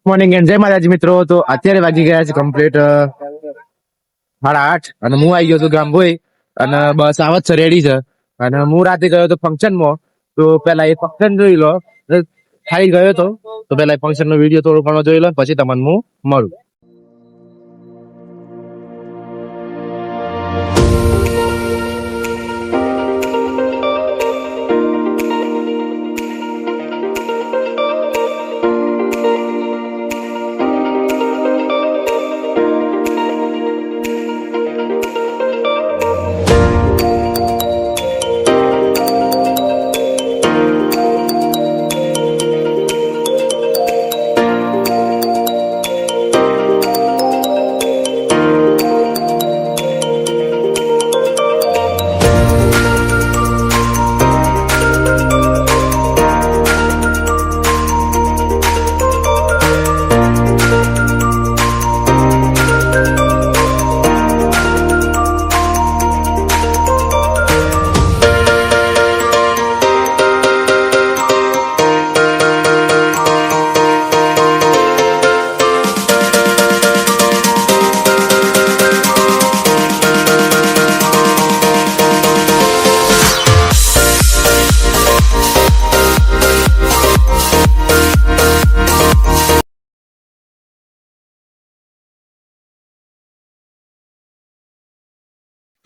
Morning and જય માતાજી મિત્રો. તો અત્યારે વાગી ગયા છે કમ્પ્લીટ 8:30 અને હું આવી ગયો છું ગામભોઈ અને બસ આવત છે રેડી છે. અને હું રાતે ગયો હતો ફંક્શનમાં. તો પેલા એ ફંક્શન જોઈ લો. ખાઈ ગયો હતો તો પેલા એ ફંક્શન નો વિડીયો થોડો ઘણો જોઈ લો પછી તમને હું મળું.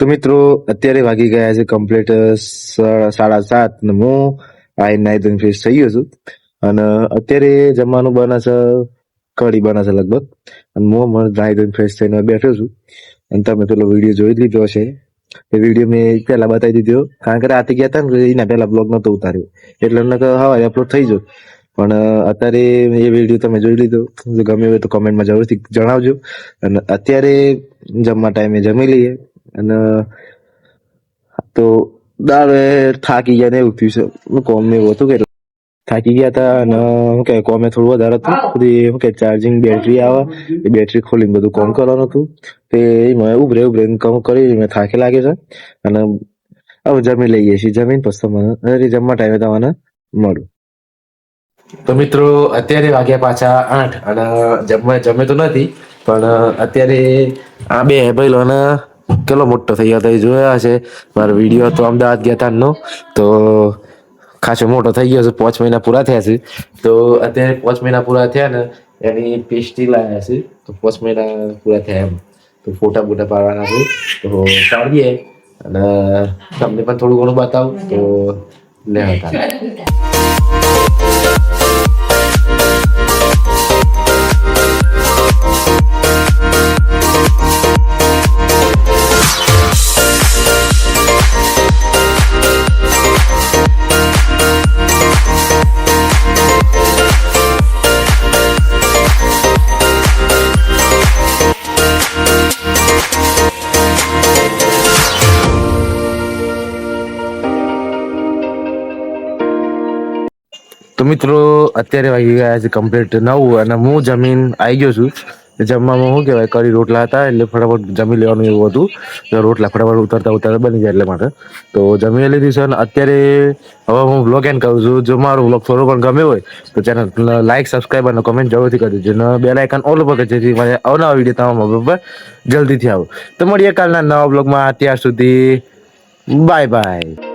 તો મિત્રો અત્યારે વાગી ગયા છે કમ્પ્લીટ 7:30 ને હું આઈ નાઈ ધોઈને ફ્રેશ થઈ ગયો છું. અને અત્યારે જમવાનું બને છે, કઢી બને છે લગભગ. અને હું નાઈ ધોઈને ફ્રેશ થઈને બેઠો છું. અને તમે પેલો વિડીયો જોઈ લીધો છે. એ વિડીયો મેં પહેલા બતાવી દીધો, કારણ કે રાતે ગયા હતા ને એના પહેલા બ્લોગ નતો ઉતાર્યો એટલે એમને હવારે અપલોડ થઈ ગયો. પણ અત્યારે એ વિડીયો તમે જોઈ લીધો. ગમે હોય તો કોમેન્ટમાં જરૂરથી જણાવજો. અને અત્યારે જમવા ટાઈમે જમી લઈએ. અને તો દાળ થાકી ગયા ને એવું થયું છે. કોમ એવું હતું કે થાકી ગયા હતા અને શું કે કોમે થોડું વધારે હતું. બધી શું કે ચાર્જિંગ બેટરી આવે એ બેટરી ખોલીને બધું કોમ કરવાનું હતું. તે એમાં ઉભરે કામ કરી મેં થાકી લાગે છે. અને હવે જમી લઈએ છીએ. જમીન પછી મને જમવા ટાઈમે તમને મળું. તો મિત્રો અત્યારે વાગ્યા પાછા 8 અને જમે તો નથી પણ અત્યારે આ બે ભાઈઓને કેટલો મોટો થઈ ગયો એ જોયા હશે. મારો વિડીયો હતો અમદાવાદ ગયા હતા નો, તો ખાસો મોટો થઈ ગયો છે. 5 મહિના પૂરા થયા છે. તો અત્યારે 5 મહિના પૂરા થયા ને એની પેસ્ટી લાવ્યા છે. તો 5 મહિના પૂરા થયા એમ તો ફોટા બોટા પાડવાના છે. તો પાડીએ અને તમને પણ થોડું ઘણું બતાવું તો લે હતા. તો મિત્રો અત્યારે વાગી ગયા છે કમ્પ્લીટ 9 અને હું જમીન આવી ગયો છું. જમવામાં શું કહેવાય કઢી રોટલા હતા એટલે ફટાફટ જમી લેવાનું એવું હતું. તો રોટલા ફટાફટ ઉતરતા બની જાય એટલે માટે તો જમી લીધી છે. અને અત્યારે હવે હું વ્લોગ એન્ડ કરું છું. જો મારો વ્લોગ થોડો પણ ગમ્યો હોય તો ચેનલ લાઈક, સબસ્ક્રાઈબ અને કમેન્ટ જરૂરથી કરી દેજો. અને બેલ આઇકન ઓલ પર જેથી મને અવનવા વિડીયો તમારા મોબાઈલ પર જલ્દીથી આવો. તો મળીએ કાલના નવા વ્લોગમાં. ત્યાર સુધી બાય બાય.